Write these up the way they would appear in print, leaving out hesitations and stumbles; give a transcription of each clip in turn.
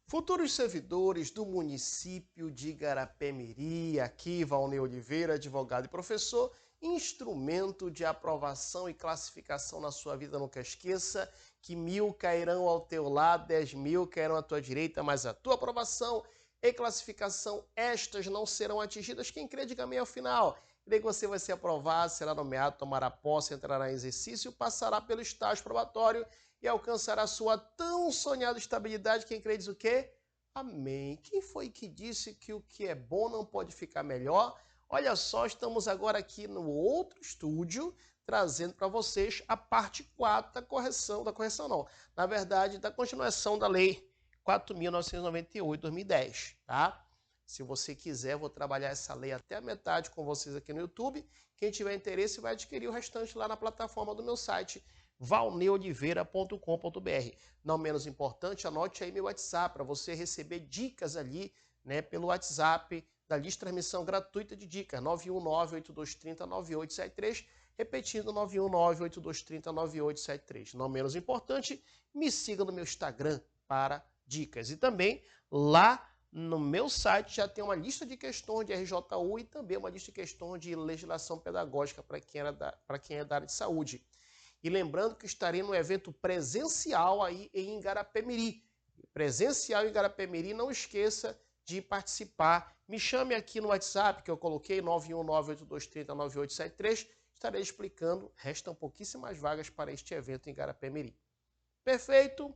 Futuros servidores do município de Igarapé-Miri, aqui Valnei Oliveira, advogado e professor, instrumento de aprovação e classificação na sua vida. Nunca esqueça que 1.000 cairão ao teu lado, 10.000 cairão à tua direita, mas a tua aprovação e classificação, estas não serão atingidas. Quem crê, diga amém ao final. Creio que você vai ser aprovado, será nomeado, tomará posse, entrará em exercício, passará pelo estágio probatório e alcançará sua tão sonhada estabilidade. Quem crê diz o quê? Amém. Quem foi que disse que o que é bom não pode ficar melhor? Olha só, estamos agora aqui no outro estúdio, trazendo para vocês a parte 4 da correção não, na verdade, da continuação da Lei 4.998/2010, tá? Se você quiser, vou trabalhar essa lei até a metade com vocês aqui no YouTube. Quem tiver interesse vai adquirir o restante lá na plataforma do meu site, valneoliveira.com.br. Não menos importante, anote aí meu WhatsApp para você receber dicas ali, né, pelo WhatsApp da lista de transmissão gratuita de dicas, 919-8230-9873, repetindo, 919-8230-9873. Não menos importante, me siga no meu Instagram para dicas. E também lá no meu site já tem uma lista de questões de RJU e também uma lista de questões de legislação pedagógica para quem é da área de saúde. E lembrando que estarei no evento presencial aí em Igarapé-Miri. Presencial em Igarapé-Miri, não esqueça de participar. Me chame aqui no WhatsApp, que eu coloquei, 919-8230-9873. Estarei explicando. Restam pouquíssimas vagas para este evento em Igarapé-Miri. Perfeito?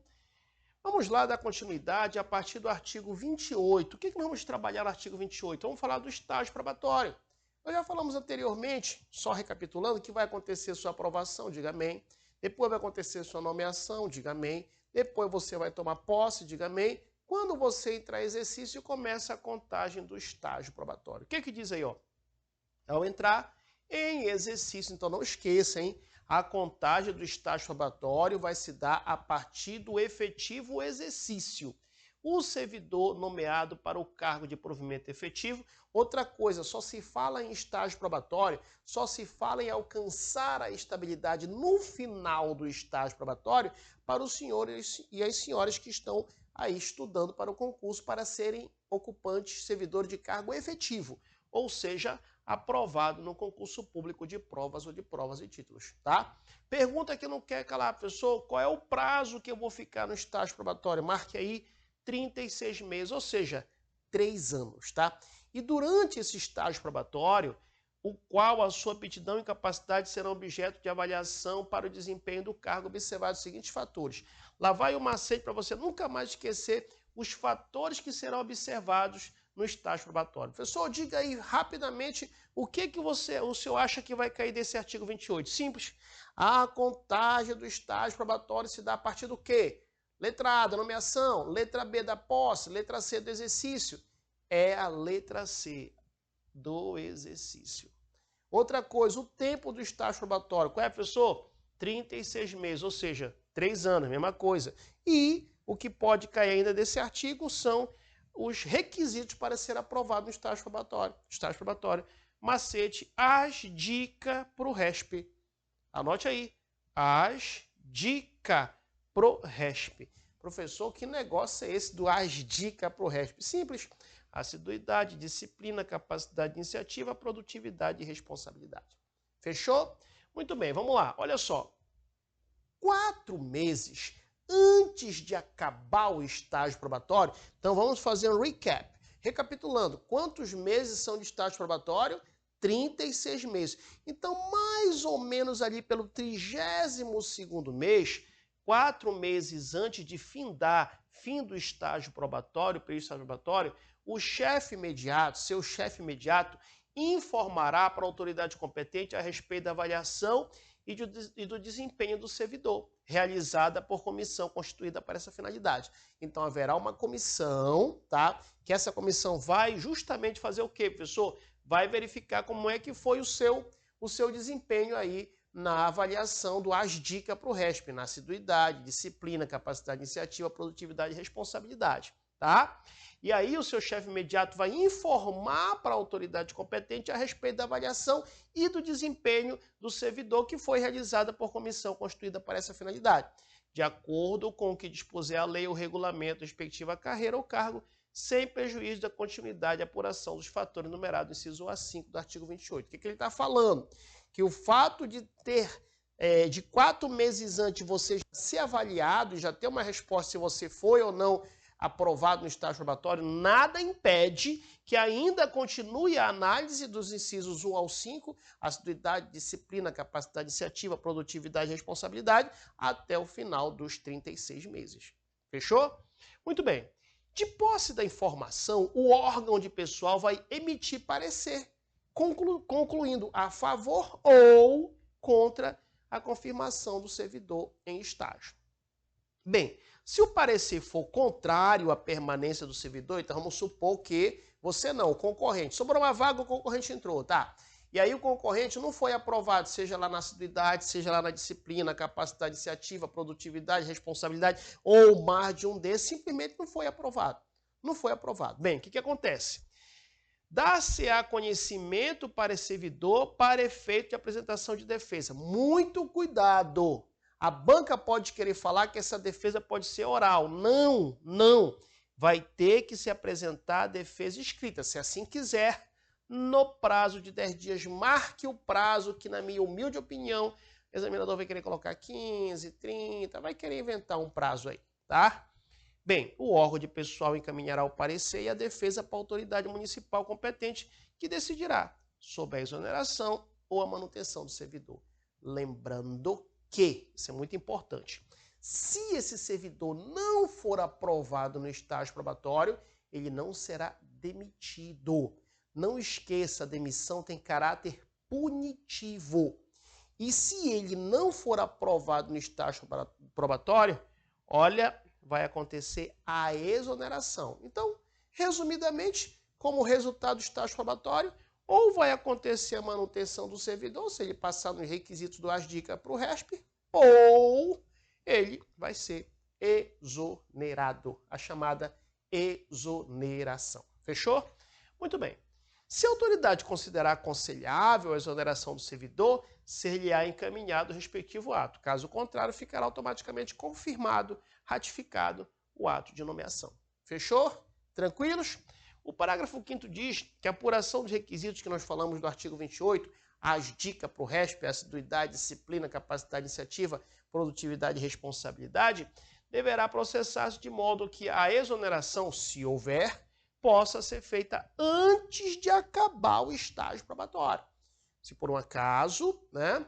Vamos lá dar continuidade a partir do artigo 28. O que nós vamos trabalhar no artigo 28? Vamos falar do estágio probatório. Nós já falamos anteriormente, só recapitulando, que vai acontecer sua aprovação, diga amém. Depois vai acontecer sua nomeação, diga amém. Depois você vai tomar posse, diga amém. Quando você entrar em exercício, começa a contagem do estágio probatório. O que diz aí, ó? Ao entrar em exercício, então não esqueça, hein? A contagem do estágio probatório vai se dar a partir do efetivo exercício. O servidor nomeado para o cargo de provimento efetivo. Outra coisa, só se fala em estágio probatório, só se fala em alcançar a estabilidade no final do estágio probatório para os senhores e as senhoras que estão aí estudando para o concurso para serem ocupantes, servidores de cargo efetivo, ou seja, aprovado no concurso público de provas ou de provas e títulos, tá? Pergunta que não quer calar, professor, qual é o prazo que eu vou ficar no estágio probatório? Marque aí 36 meses, ou seja, 3 anos, tá? E durante esse estágio probatório, o qual a sua aptidão e capacidade serão objeto de avaliação para o desempenho do cargo, observados os seguintes fatores. Lá vai o macete para você nunca mais esquecer os fatores que serão observados no estágio probatório. Professor, diga aí rapidamente o senhor acha que vai cair desse artigo 28. Simples. A contagem do estágio probatório se dá a partir do quê? Letra A, da nomeação. Letra B, da posse. Letra C, do exercício. É a letra C, do exercício. Outra coisa, o tempo do estágio probatório. Qual é, professor? 36 meses, ou seja, 3 anos, mesma coisa. E o que pode cair ainda desse artigo são os requisitos para ser aprovado no estágio probatório. Estágio probatório. Macete, as dicas para o RESP. Anote aí. As dicas para o RESP. Professor, que negócio é esse do as dicas para o RESP? Simples. Assiduidade, disciplina, capacidade de iniciativa, produtividade e responsabilidade. Fechou? Muito bem, vamos lá. Olha só. 4 meses antes de acabar o estágio probatório, então vamos fazer um recap. Recapitulando, quantos meses são de estágio probatório? 36 meses. Então, mais ou menos ali pelo 32º mês, 4 meses antes de fim do estágio probatório, período estágio probatório, o chefe imediato, seu chefe imediato, informará para a autoridade competente a respeito da avaliação e do desempenho do servidor, realizada por comissão constituída para essa finalidade. Então, haverá uma comissão, tá? Que essa comissão vai justamente fazer o quê, professor? Vai verificar como é que foi o seu desempenho aí na avaliação do as dicas para o RESP, na assiduidade, disciplina, capacidade de iniciativa, produtividade e responsabilidade, tá? E aí o seu chefe imediato vai informar para a autoridade competente a respeito da avaliação e do desempenho do servidor que foi realizada por comissão constituída para essa finalidade. de acordo com o que dispuser a lei ou regulamento respectiva à carreira ou cargo, sem prejuízo da continuidade e apuração dos fatores numerados no inciso A5 do artigo 28. O que ele está falando? Que o fato de ter, de 4 meses antes, você já ser avaliado, já ter uma resposta se você foi ou não aprovado no estágio probatório, nada impede que ainda continue a análise dos incisos 1 ao 5, assiduidade, disciplina, capacidade iniciativa, produtividade e responsabilidade, até o final dos 36 meses. Fechou? Muito bem. De posse da informação, o órgão de pessoal vai emitir parecer, concluindo a favor ou contra a confirmação do servidor em estágio. Bem, se o parecer for contrário à permanência do servidor, então vamos supor que você não, o concorrente, sobrou uma vaga, o concorrente entrou, tá? E aí o concorrente não foi aprovado, seja lá na assiduidade, seja lá na disciplina, capacidade iniciativa, produtividade, responsabilidade, ou mais de um desses, simplesmente não foi aprovado. Não foi aprovado. Bem, o que acontece? Dá-se-á conhecimento para esse servidor para efeito de apresentação de defesa. Muito cuidado! A banca pode querer falar que essa defesa pode ser oral. Não, não. Vai ter que se apresentar a defesa escrita, se assim quiser, no prazo de 10 dias. Marque o prazo que, na minha humilde opinião, o examinador vai querer colocar 15, 30, vai querer inventar um prazo aí, tá? Bem, o órgão de pessoal encaminhará o parecer e a defesa para a autoridade municipal competente, que decidirá sobre a exoneração ou a manutenção do servidor. Lembrando que, isso é muito importante, se esse servidor não for aprovado no estágio probatório, ele não será demitido. Não esqueça, a demissão tem caráter punitivo. E se ele não for aprovado no estágio probatório, olha, vai acontecer a exoneração. Então, resumidamente, como resultado do estágio probatório, ou vai acontecer a manutenção do servidor, se ele passar nos requisitos do ASDICA para o RESP, ou ele vai ser exonerado, a chamada exoneração. Fechou? Muito bem. Se a autoridade considerar aconselhável a exoneração do servidor, ser-lhe-á encaminhado o respectivo ato. Caso contrário, ficará automaticamente confirmado, ratificado o ato de nomeação. Fechou? Tranquilos? O parágrafo 5º diz que a apuração dos requisitos que nós falamos do artigo 28, as dicas para o RESP, assiduidade, disciplina, capacidade iniciativa, produtividade e responsabilidade, deverá processar-se de modo que a exoneração, se houver, possa ser feita antes de acabar o estágio probatório. Se por um acaso, né,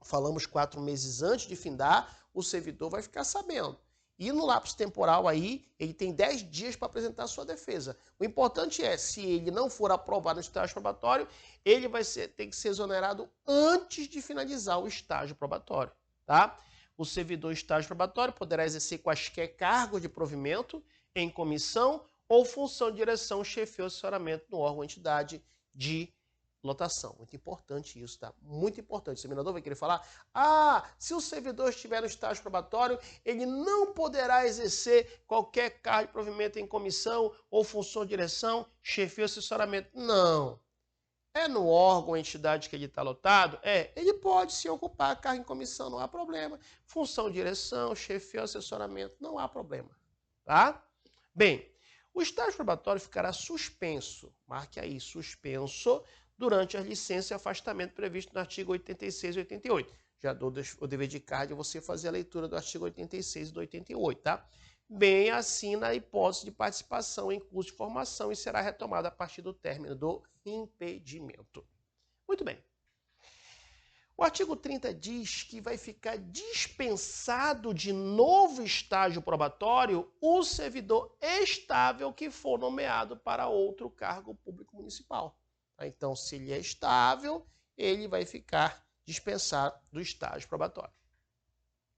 falamos 4 meses antes de findar, o servidor vai ficar sabendo. E no lapso temporal aí, ele tem 10 dias para apresentar a sua defesa. O importante é, se ele não for aprovado no estágio probatório, ele vai ter que ser exonerado antes de finalizar o estágio probatório, tá? O servidor em estágio probatório poderá exercer quaisquer cargos de provimento em comissão ou função de direção, chefia ou assessoramento no órgão ou entidade de lotação. Muito importante isso, tá? Muito importante. O examinador vai querer falar, se o servidor estiver no estágio probatório, ele não poderá exercer qualquer cargo de provimento em comissão ou função de direção, chefia ou assessoramento. Não. É no órgão ou entidade que ele está lotado? Ele pode se ocupar cargo em comissão, não há problema. Função de direção, chefia ou assessoramento, não há problema, tá? Bem, o estágio probatório ficará suspenso, marque aí, suspenso, durante as licenças e afastamento previsto no artigo 86 e 88. Já dou o dever de casa de você fazer a leitura do artigo 86 e do 88, tá? Bem assim na hipótese de participação em curso de formação e será retomada a partir do término do impedimento. Muito bem. O artigo 30 diz que vai ficar dispensado de novo estágio probatório o servidor estável que for nomeado para outro cargo público municipal. Então, se ele é estável, ele vai ficar dispensado do estágio probatório.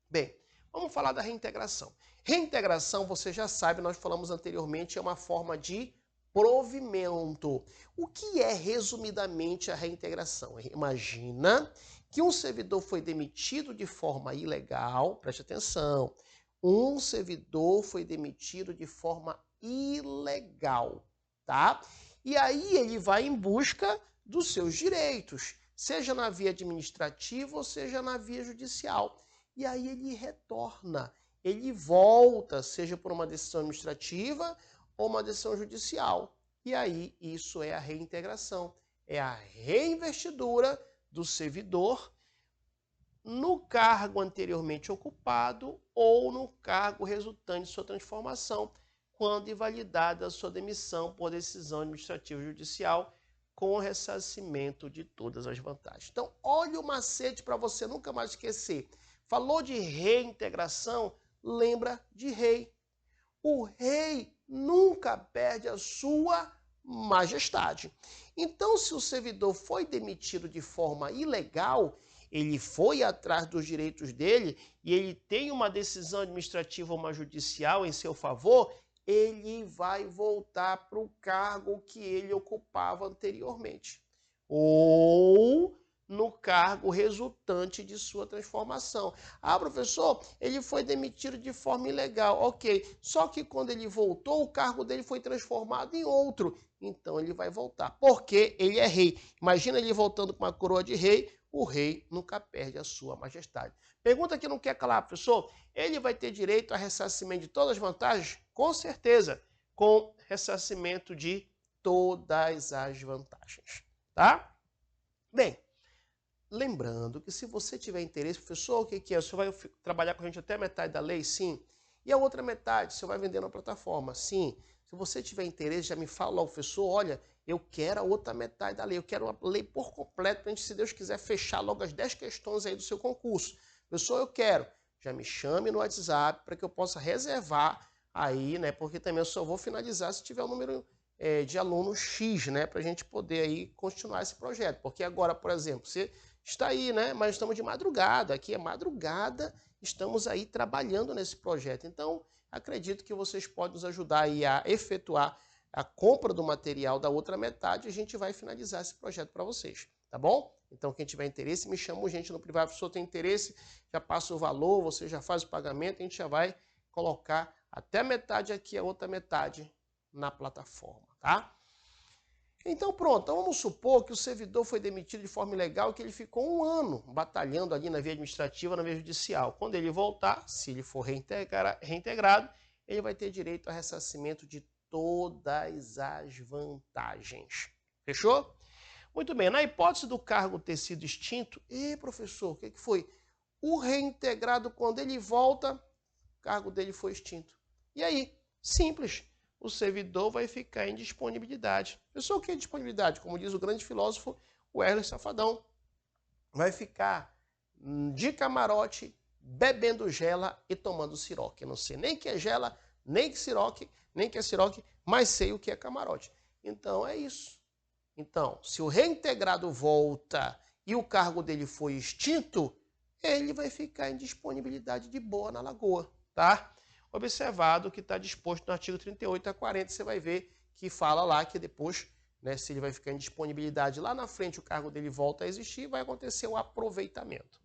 Bem, vamos falar da reintegração. Reintegração, você já sabe, nós falamos anteriormente, é uma forma de provimento. O que é, resumidamente, a reintegração? Imagina que um servidor foi demitido de forma ilegal, preste atenção, um servidor foi demitido de forma ilegal, tá? E aí ele vai em busca dos seus direitos, seja na via administrativa ou seja na via judicial. e aí ele retorna, ele volta, seja por uma decisão administrativa ou uma decisão judicial. E aí isso é a reintegração, é a reinvestidura do servidor no cargo anteriormente ocupado ou no cargo resultante de sua transformação, quando invalidada a sua demissão por decisão administrativa ou judicial, com ressarcimento de todas as vantagens. Então, olha o macete para você nunca mais esquecer. Falou de reintegração, lembra de rei. O rei nunca perde a sua majestade. Então, se o servidor foi demitido de forma ilegal, ele foi atrás dos direitos dele e ele tem uma decisão administrativa ou uma judicial em seu favor, ele vai voltar para o cargo que ele ocupava anteriormente. Ou no cargo resultante de sua transformação. Ah, professor, ele foi demitido de forma ilegal. Ok, só que quando ele voltou, o cargo dele foi transformado em outro. Então ele vai voltar, porque ele é rei. Imagina ele voltando com uma coroa de rei, o rei nunca perde a sua majestade. Pergunta que não quer calar, professor. Ele vai ter direito a ressarcimento de todas as vantagens? Com certeza, com ressarcimento de todas as vantagens, tá? Bem, lembrando que se você tiver interesse, professor, o que é? Você vai trabalhar com a gente até a metade da lei? Sim. E a outra metade, você vai vender na plataforma? Sim. Se você tiver interesse, já me fala logo, professor, olha, eu quero a outra metade da lei, eu quero uma lei por completo, para a gente, se Deus quiser, fechar logo as 10 questões aí do seu concurso. Professor, eu quero. Já me chame no WhatsApp para que eu possa reservar aí, né? Porque também eu só vou finalizar se tiver o número de alunos X, né? Para a gente poder aí continuar esse projeto. Porque agora, por exemplo, você está aí, né? Mas estamos de madrugada, aqui é madrugada, estamos aí trabalhando nesse projeto. Então, acredito que vocês podem nos ajudar aí a efetuar a compra do material da outra metade e a gente vai finalizar esse projeto para vocês, tá bom? Então, quem tiver interesse, me chama gente no privado. Se o senhor tem interesse, já passa o valor, você já faz o pagamento, a gente já vai colocar até a metade aqui, a outra metade na plataforma, tá? Então, pronto. Então, vamos supor que o servidor foi demitido de forma ilegal e que ele ficou um ano batalhando ali na via administrativa, na via judicial. Quando ele voltar, se ele for reintegrado, ele vai ter direito a ressarcimento de todas as vantagens. Fechou? Muito bem. Na hipótese do cargo ter sido extinto, professor, o que foi? O reintegrado, quando ele volta, o cargo dele foi extinto. E aí? Simples. O servidor vai ficar em disponibilidade. Pessoal, o que é disponibilidade? Como diz o grande filósofo, o Herles Safadão, vai ficar de camarote, bebendo gela e tomando siroque. Eu não sei nem que é gela, nem que é siroque, mas sei o que é camarote. Então, é isso. Então, se o reintegrado volta e o cargo dele foi extinto, ele vai ficar em disponibilidade de boa na lagoa, tá? Observado que está disposto no artigo 38 a 40, você vai ver que fala lá que depois, né, se ele vai ficar em disponibilidade lá na frente, o cargo dele volta a existir, vai acontecer o aproveitamento.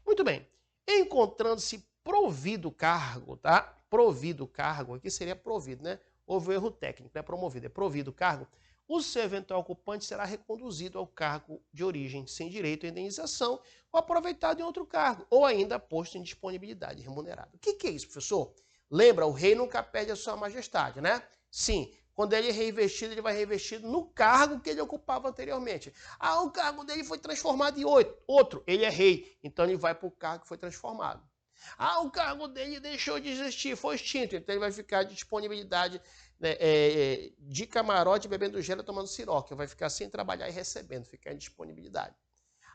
Muito bem. Encontrando-se provido o cargo, tá? Provido o cargo, aqui seria provido, né? Houve um erro técnico, não é promovido, é provido o cargo. O seu eventual ocupante será reconduzido ao cargo de origem, sem direito à indenização, ou aproveitado em outro cargo, ou ainda posto em disponibilidade remunerada. O que é isso, professor? Lembra, o rei nunca perde a sua majestade, né? Sim, quando ele é reinvestido, ele vai reinvestido no cargo que ele ocupava anteriormente. Ah, o cargo dele foi transformado em outro. Ele é rei, então ele vai para o cargo que foi transformado. Ah, o cargo dele deixou de existir, foi extinto, então ele vai ficar de disponibilidade, né, de camarote, bebendo gelo, tomando siroque. Vai ficar sem trabalhar e recebendo, ficar em disponibilidade.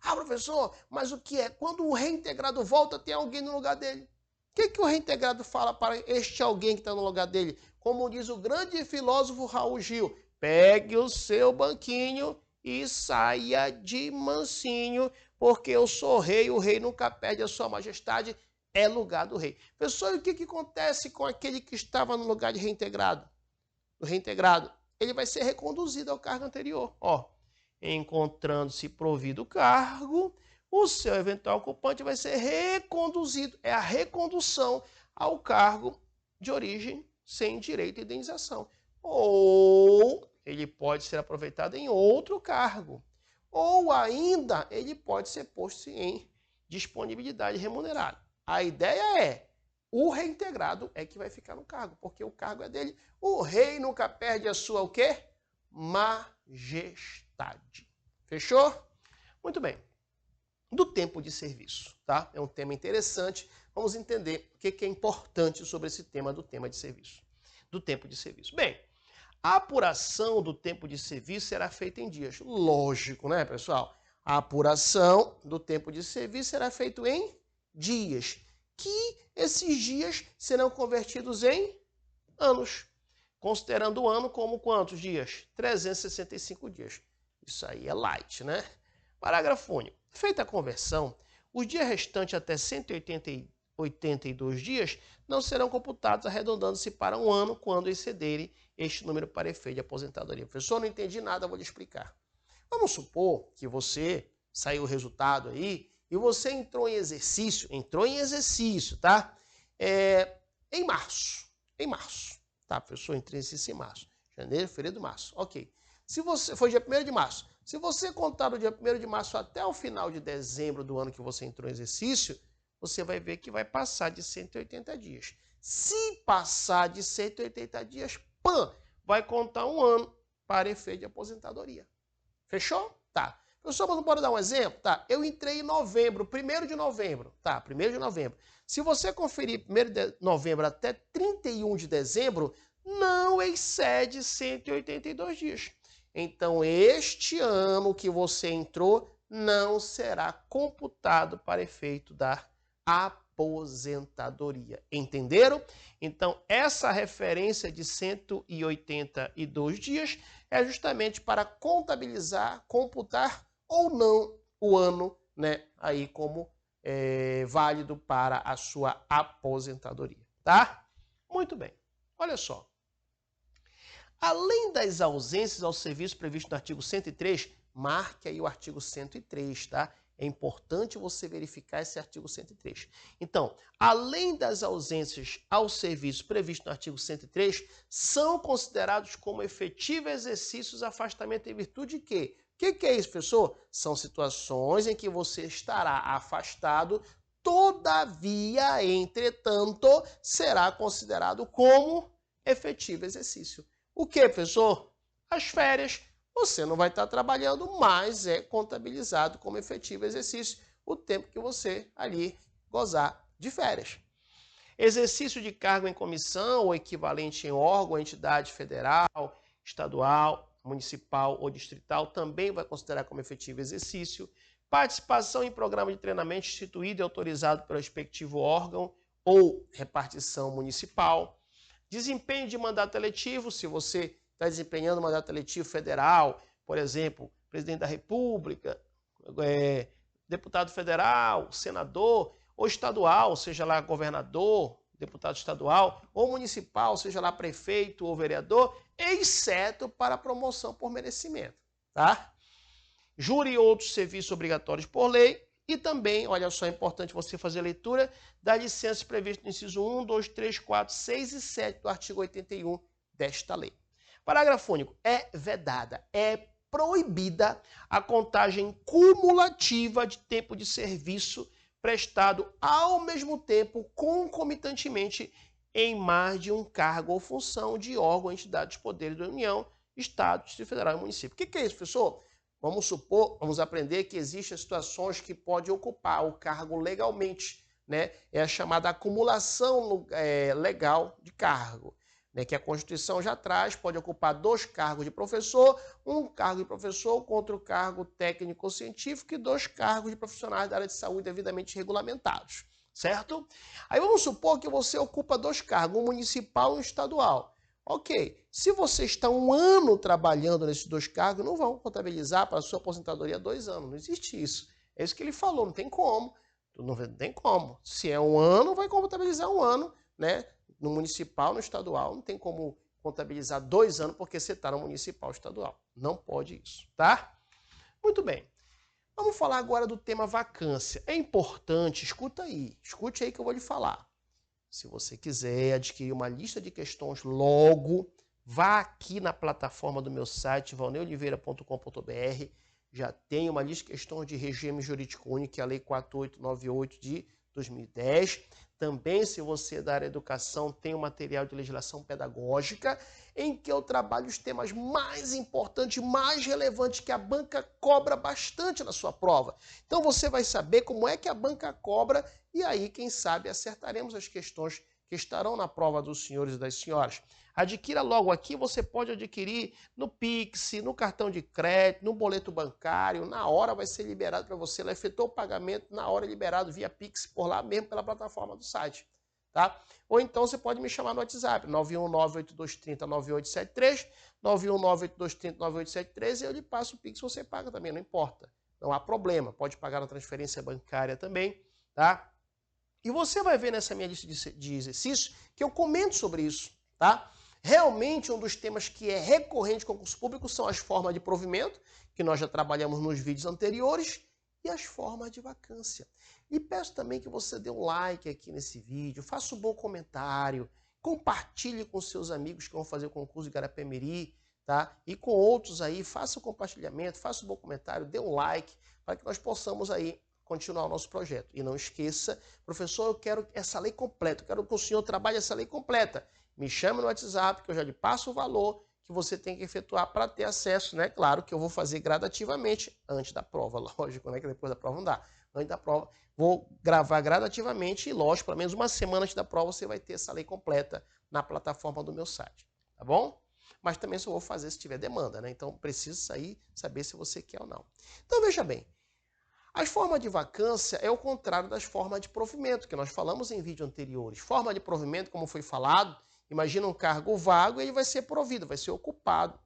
Ah, professor, mas o que é? Quando o reintegrado volta, tem alguém no lugar dele. O que o reintegrado fala para este alguém que está no lugar dele? Como diz o grande filósofo Raul Gil, pegue o seu banquinho e saia de mansinho, porque eu sou rei, o rei nunca perde a sua majestade, é lugar do rei. Pessoal, e o que acontece com aquele que estava no lugar de reintegrado? O reintegrado, ele vai ser reconduzido ao cargo anterior. Ó, encontrando-se provido o cargo, o seu eventual ocupante vai ser reconduzido. É a recondução ao cargo de origem sem direito à indenização. Ou ele pode ser aproveitado em outro cargo. Ou ainda ele pode ser posto em disponibilidade remunerada. A ideia é, o reintegrado é que vai ficar no cargo, porque o cargo é dele. O rei nunca perde a sua o quê? Majestade. Fechou? Muito bem. Do tempo de serviço, tá? É um tema interessante. Vamos entender o que é importante sobre esse tema do tema de serviço. Do tempo de serviço. Bem, a apuração do tempo de serviço será feita em dias. Lógico, né, pessoal? A apuração do tempo de serviço será feita em dias, que esses dias serão convertidos em anos, considerando o ano como quantos dias? 365 dias. Isso aí é light, né? Parágrafo único. Feita a conversão, os dias restantes até 182 dias não serão computados, arredondando-se para um ano quando excederem este número para efeito de aposentadoria. Professor, não entendi nada, vou lhe explicar. Vamos supor que você saiu o resultado aí e você entrou em exercício, tá? Em março. Tá, professor, entrei em exercício em março. Janeiro, fevereiro, março. Ok. Se você foi dia 1º de março. Se você contar do dia 1º de março até o final de dezembro do ano que você entrou em exercício, você vai ver que vai passar de 180 dias. Se passar de 180 dias, vai contar um ano para efeito de aposentadoria. Fechou? Tá. Professor, mas não pode dar um exemplo? Tá. Eu entrei em novembro, 1º de novembro. Tá, 1º de novembro. Se você conferir 1º de novembro até 31 de dezembro, não excede 182 dias. Então, este ano que você entrou não será computado para efeito da aposentadoria. Entenderam? Então, essa referência de 182 dias é justamente para contabilizar, computar ou não o ano, né, aí como válido para a sua aposentadoria, tá? Muito bem. Olha só. Além das ausências ao serviço previsto no artigo 103, marque aí o artigo 103, tá? É importante você verificar esse artigo 103. Então, além das ausências ao serviço previsto no artigo 103, são considerados como efetivo exercícios de afastamento em virtude de quê? O que é isso, professor? São situações em que você estará afastado, todavia, entretanto, será considerado como efetivo exercício. O que, professor? As férias. Você não vai estar trabalhando, mas é contabilizado como efetivo exercício o tempo que você ali gozar de férias. Exercício de cargo em comissão ou equivalente em órgão ou entidade federal, estadual, municipal ou distrital também vai considerar como efetivo exercício. Participação em programa de treinamento instituído e autorizado pelo respectivo órgão ou repartição municipal. Desempenho de mandato eletivo, se você está desempenhando mandato eletivo federal, por exemplo, presidente da República, deputado federal, senador, ou estadual, seja lá governador, deputado estadual, ou municipal, seja lá prefeito ou vereador, exceto para promoção por merecimento, tá? Júri e outros serviços obrigatórios por lei. E também, olha só, é importante você fazer a leitura das licenças previstas no inciso 1, 2, 3, 4, 6 e 7 do artigo 81 desta lei. Parágrafo único. É vedada, é proibida a contagem cumulativa de tempo de serviço prestado ao mesmo tempo, concomitantemente, em mais de um cargo ou função de órgão ou entidade dos poderes da União, Estado, Distrito Federal e município. O que é isso, professor? Vamos supor, vamos aprender que existem situações que pode ocupar o cargo legalmente, né? É a chamada acumulação legal de cargo, né? Que a Constituição já traz, pode ocupar 2 cargos de professor, um cargo de professor contra o cargo técnico ou científico e 2 cargos de profissionais da área de saúde devidamente regulamentados, certo? Aí vamos supor que você ocupa 2 cargos, um municipal e um estadual. Ok, se você está um ano trabalhando nesses 2 cargos, não vão contabilizar para a sua aposentadoria 2 anos. Não existe isso. É isso que ele falou, não tem como. Não tem como. Se é um ano, vai contabilizar um ano, né? No municipal, no estadual, não tem como contabilizar 2 anos porque você está no municipal estadual. Não pode isso, tá? Muito bem. Vamos falar agora do tema vacância. É importante, escuta aí. Escute aí que eu vou lhe falar. Se você quiser adquirir uma lista de questões logo, vá aqui na plataforma do meu site, valneoliveira.com.br. Já tem uma lista de questões de regime jurídico único, que é a Lei 4898 de 2010. Também, se você é da área de educação, tem um material de legislação pedagógica em que eu trabalho os temas mais importantes, mais relevantes que a banca cobra bastante na sua prova. Então você vai saber como é que a banca cobra e aí, quem sabe, acertaremos as questões que estarão na prova dos senhores e das senhoras. Adquira logo aqui, você pode adquirir no Pix, no cartão de crédito, no boleto bancário, na hora vai ser liberado para você, ela efetuou o pagamento, na hora liberado via Pix, por lá mesmo, pela plataforma do site. Tá? Ou então você pode me chamar no WhatsApp, 919-8230-9873, 919-8230-9873, e eu lhe passo o Pix, você paga também, não importa. Não há problema, pode pagar na transferência bancária também, tá? E você vai ver nessa minha lista de exercícios que eu comento sobre isso, tá? Realmente, um dos temas que é recorrente em concurso público são as formas de provimento, que nós já trabalhamos nos vídeos anteriores, e as formas de vacância. E peço também que você dê um like aqui nesse vídeo, faça um bom comentário, compartilhe com seus amigos que vão fazer o concurso de Garapé-Miri, tá? E com outros aí, faça o compartilhamento, faça um bom comentário, dê um like, para que nós possamos aí continuar o nosso projeto. E não esqueça, professor, eu quero essa lei completa, eu quero que o senhor trabalhe essa lei completa. Me chame no WhatsApp, que eu já lhe passo o valor que você tem que efetuar para ter acesso, né? Claro que eu vou fazer gradativamente antes da prova, lógico, né? Que depois da prova não dá. Antes da prova, vou gravar gradativamente e, lógico, pelo menos uma semana antes da prova você vai ter essa lei completa na plataforma do meu site, tá bom? Mas também só vou fazer se tiver demanda, né? Então, preciso saber se você quer ou não. Então, veja bem, as formas de vacância é o contrário das formas de provimento, que nós falamos em vídeos anteriores. Forma de provimento, como foi falado, imagina um cargo vago e ele vai ser provido, vai ser ocupado.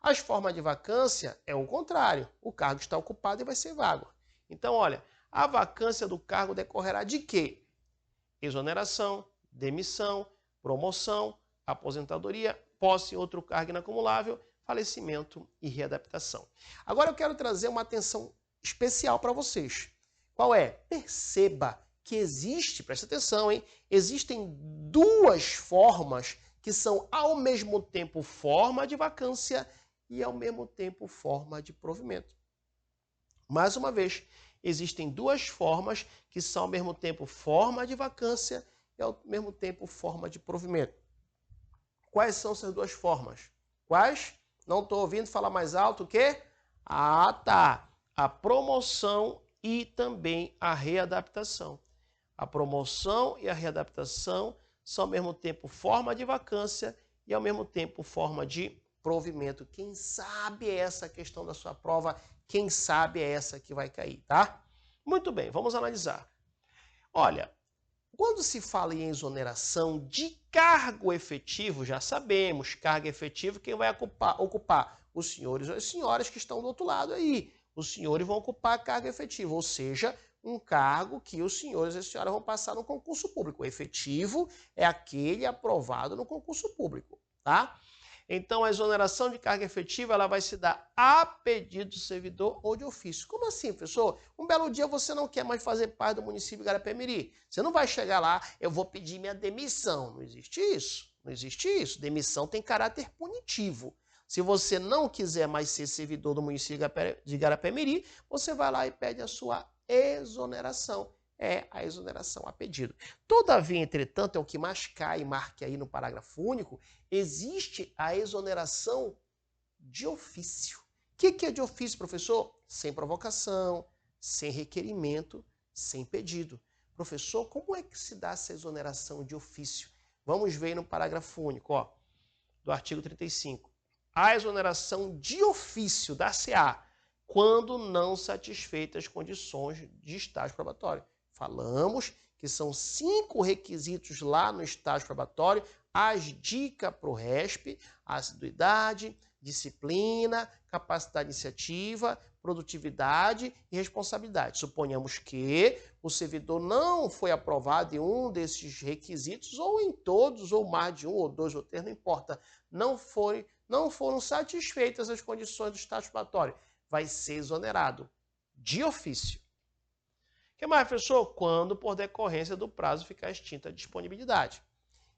As formas de vacância é o contrário. O cargo está ocupado e vai ser vago. Então, olha, a vacância do cargo decorrerá de quê? Exoneração, demissão, promoção, aposentadoria, posse em outro cargo inacumulável, falecimento e readaptação. Agora eu quero trazer uma atenção especial para vocês. Qual é? Perceba que existe, presta atenção, hein? Existem duas formas que são ao mesmo tempo forma de vacância e ao mesmo tempo forma de provimento. Mais uma vez, existem duas formas que são ao mesmo tempo forma de vacância e ao mesmo tempo forma de provimento. Quais são essas duas formas? Quais? Não estou ouvindo falar mais alto o quê? Ah, tá. A promoção e também a readaptação. A promoção e a readaptação são ao mesmo tempo forma de vacância e ao mesmo tempo forma de provimento. Quem sabe é essa a questão da sua prova, quem sabe é essa que vai cair, tá? Muito bem, vamos analisar. Olha, quando se fala em exoneração de cargo efetivo, já sabemos, cargo efetivo, quem vai ocupar? Os senhores ou as senhoras que estão do outro lado aí. Os senhores vão ocupar cargo efetivo, ou seja, um cargo que os senhores e as senhoras vão passar no concurso público. O efetivo é aquele aprovado no concurso público, tá? Então, a exoneração de carga efetiva ela vai se dar a pedido do servidor ou de ofício. Como assim, professor? Um belo dia você não quer mais fazer parte do município de Garapé-Miri. Você não vai chegar lá, eu vou pedir minha demissão. Não existe isso. Não existe isso. Demissão tem caráter punitivo. Se você não quiser mais ser servidor do município de Garapé-Miri, você vai lá e pede a sua exoneração. É a exoneração a pedido. Todavia, entretanto, é o que mais cai, marque aí no parágrafo único, existe a exoneração de ofício. O que é de ofício, professor? Sem provocação, sem requerimento, sem pedido. Professor, como é que se dá essa exoneração de ofício? Vamos ver no parágrafo único, ó, do artigo 35. A exoneração de ofício da CA, quando não satisfeitas as condições de estágio probatório. Falamos que são 5 requisitos lá no estágio probatório, as dicas para o RESP, assiduidade, disciplina, capacidade iniciativa, produtividade e responsabilidade. Suponhamos que o servidor não foi aprovado em um desses requisitos, ou em todos, ou mais de um, ou dois, ou três, não importa. Não foram satisfeitas as condições do estágio probatório. Vai ser exonerado de ofício. O que mais, professor? Quando por decorrência do prazo ficar extinta a disponibilidade.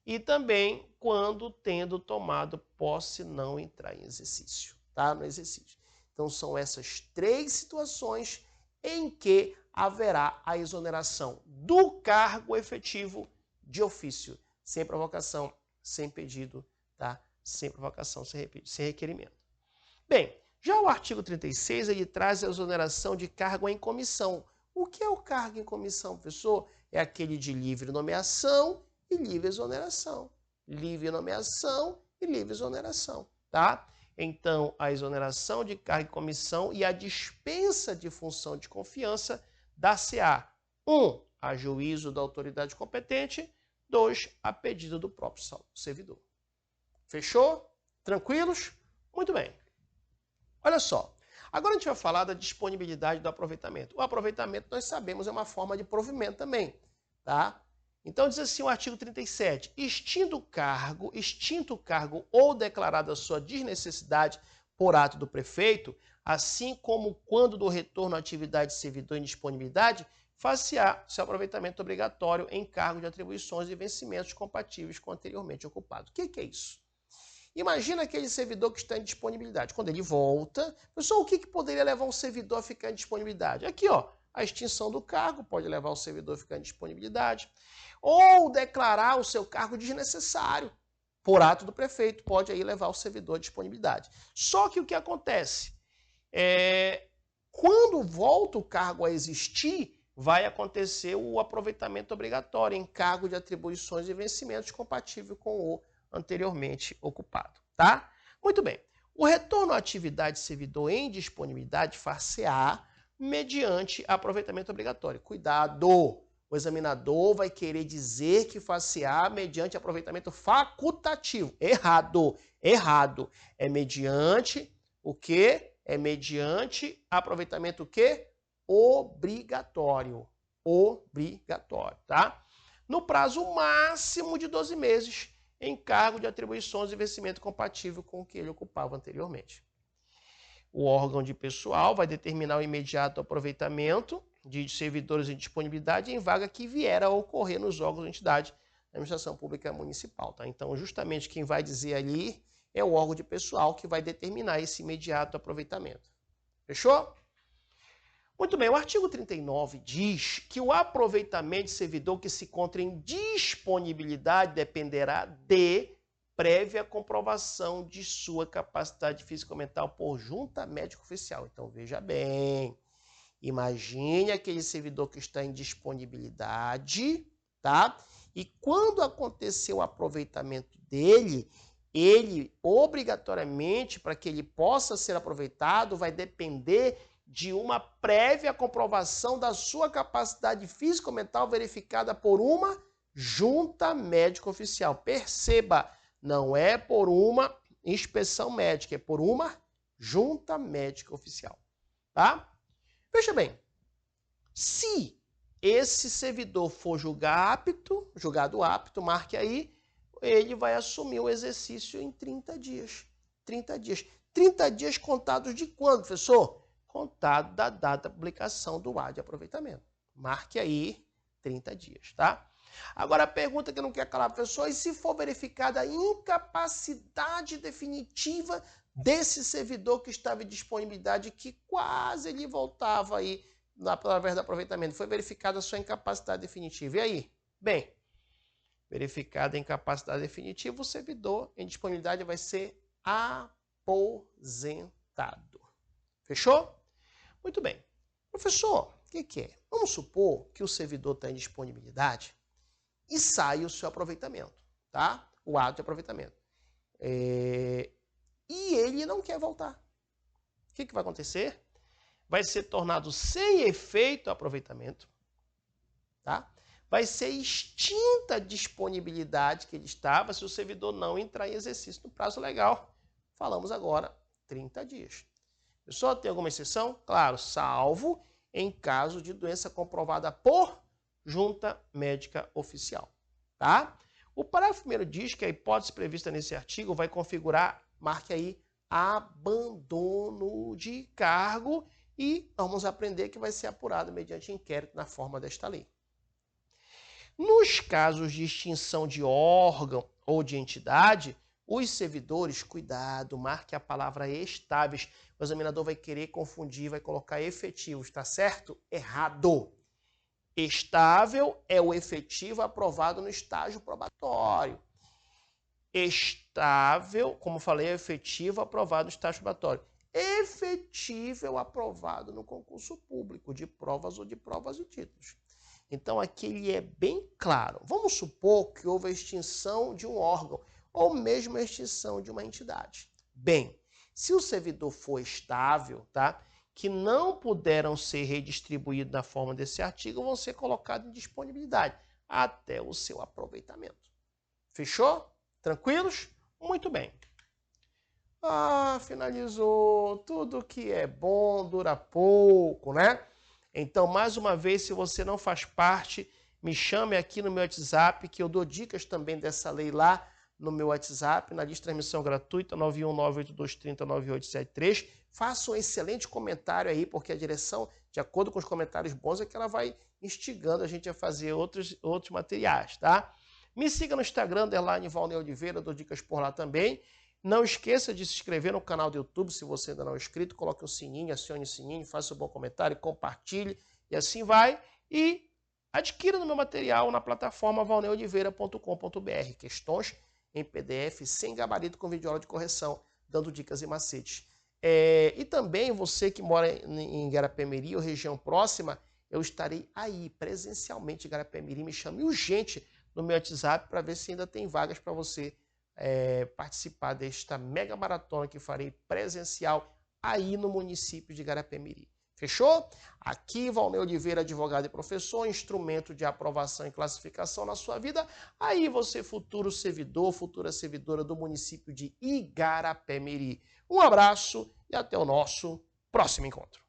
E também quando tendo tomado posse não entrar em exercício, tá? No exercício. Então são essas 3 situações em que haverá a exoneração do cargo efetivo de ofício, sem provocação, sem pedido, tá? Sem provocação, sem requerimento. Bem, já o artigo 36, ele traz a exoneração de cargo em comissão. O que é o cargo em comissão, professor? É aquele de livre nomeação e livre exoneração. Livre nomeação e livre exoneração, tá? Então, a exoneração de cargo em comissão e a dispensa de função de confiança dar-se-á 1. A juízo da autoridade competente, 2. A pedido do próprio servidor. Fechou? Tranquilos? Muito bem. Olha só, agora a gente vai falar da disponibilidade do aproveitamento. O aproveitamento, nós sabemos, é uma forma de provimento também, tá? Então diz assim o artigo 37, extinto o cargo ou declarada a sua desnecessidade por ato do prefeito, assim como quando do retorno à atividade de servidor em disponibilidade, far-se-á seu aproveitamento obrigatório em cargo de atribuições e vencimentos compatíveis com o anteriormente ocupado. O que é isso? Imagina aquele servidor que está em disponibilidade. Quando ele volta, pessoal, o que poderia levar um servidor a ficar em disponibilidade? Aqui, ó, a extinção do cargo pode levar o servidor a ficar em disponibilidade. Ou declarar o seu cargo desnecessário. Por ato do prefeito, pode aí levar o servidor à disponibilidade. Só que o que acontece? Quando volta o cargo a existir, vai acontecer o aproveitamento obrigatório em cargo de atribuições e vencimentos compatível com o anteriormente ocupado, tá? Muito bem. O retorno à atividade de servidor em disponibilidade far-se-á mediante aproveitamento obrigatório. Cuidado! O examinador vai querer dizer que far-se-á mediante aproveitamento facultativo. Errado! Errado! É mediante o quê? É mediante aproveitamento o quê? Obrigatório. Obrigatório, tá? No prazo máximo de 12 meses, em cargo de atribuições e vencimento compatível com o que ele ocupava anteriormente. O órgão de pessoal vai determinar o imediato aproveitamento de servidores em disponibilidade em vaga que vier a ocorrer nos órgãos da entidade da administração pública municipal. Tá? Então, justamente quem vai dizer ali é o órgão de pessoal que vai determinar esse imediato aproveitamento. Fechou? Muito bem, o artigo 39 diz que o aproveitamento de servidor que se encontra em disponibilidade dependerá de prévia comprovação de sua capacidade físico-mental por junta médica oficial. Então, veja bem, imagine aquele servidor que está em disponibilidade, tá? E quando acontecer o aproveitamento dele, ele obrigatoriamente, para que ele possa ser aproveitado, vai depender de uma prévia comprovação da sua capacidade físico-mental verificada por uma junta médica oficial. Perceba, não é por uma inspeção médica, é por uma junta médica oficial, tá? Veja bem, se esse servidor for julgado apto, marque aí, ele vai assumir o exercício em 30 dias. 30 dias. 30 dias contados de quando, professor? Contado da data da publicação do ato de aproveitamento. Marque aí 30 dias, tá? Agora a pergunta que eu não quero calar, professor, e se for verificada a incapacidade definitiva desse servidor que estava em disponibilidade, que quase ele voltava aí através do aproveitamento, foi verificada a sua incapacidade definitiva. E aí? Bem, verificada a incapacidade definitiva, o servidor em disponibilidade vai ser aposentado. Fechou? Muito bem. Professor, o que é? Vamos supor que o servidor está em disponibilidade e sai o seu aproveitamento, tá? O ato de aproveitamento. E ele não quer voltar. O que vai acontecer? Vai ser tornado sem efeito o aproveitamento, tá? Vai ser extinta a disponibilidade que ele estava se o servidor não entrar em exercício no prazo legal. Falamos agora 30 dias. Pessoal, tem alguma exceção? Claro, salvo em caso de doença comprovada por junta médica oficial, tá? O parágrafo 1º diz que a hipótese prevista nesse artigo vai configurar, marque aí, abandono de cargo e vamos aprender que vai ser apurado mediante inquérito na forma desta lei. Nos casos de extinção de órgão ou de entidade, Os servidores, cuidado, marque a palavra estáveis. O examinador vai querer confundir, vai colocar efetivos, tá certo? Errado. Estável é o efetivo aprovado no estágio probatório. Estável, como falei, é efetivo aprovado no estágio probatório. Efetivo é aprovado no concurso público de provas ou de provas e títulos. Então, aqui ele é bem claro. Vamos supor que houve a extinção de um órgão ou mesmo a extinção de uma entidade. Bem, se o servidor for estável, tá, que não puderam ser redistribuídos na forma desse artigo, vão ser colocados em disponibilidade até o seu aproveitamento. Fechou? Tranquilos? Muito bem. Finalizou. Tudo que é bom dura pouco, né? Então, mais uma vez, se você não faz parte, me chame aqui no meu WhatsApp, que eu dou dicas também dessa lei lá no meu WhatsApp, na lista de transmissão gratuita, 91982309873. Faça um excelente comentário aí, porque a direção, de acordo com os comentários bons, é que ela vai instigando a gente a fazer outros materiais, tá? Me siga no Instagram, _Valnei Oliveira, eu dou dicas por lá também. Não esqueça de se inscrever no canal do YouTube, se você ainda não é inscrito, coloque o sininho, acione o sininho, faça um bom comentário, compartilhe e assim vai. E adquira no meu material na plataforma valneioliveira.com.br, questões em PDF sem gabarito com videoaula de correção, dando dicas e macetes. E também você que mora em Igarapé-Miri ou região próxima, eu estarei aí presencialmente em Igarapé-Miri, me chame urgente no meu WhatsApp para ver se ainda tem vagas para você participar desta mega maratona que farei presencial aí no município de Igarapé-Miri. Fechou? Aqui, Valnei Oliveira, advogado e professor, instrumento de aprovação e classificação na sua vida. Aí você, futuro servidor, futura servidora do município de Igarapé-Miri. Um abraço e até o nosso próximo encontro.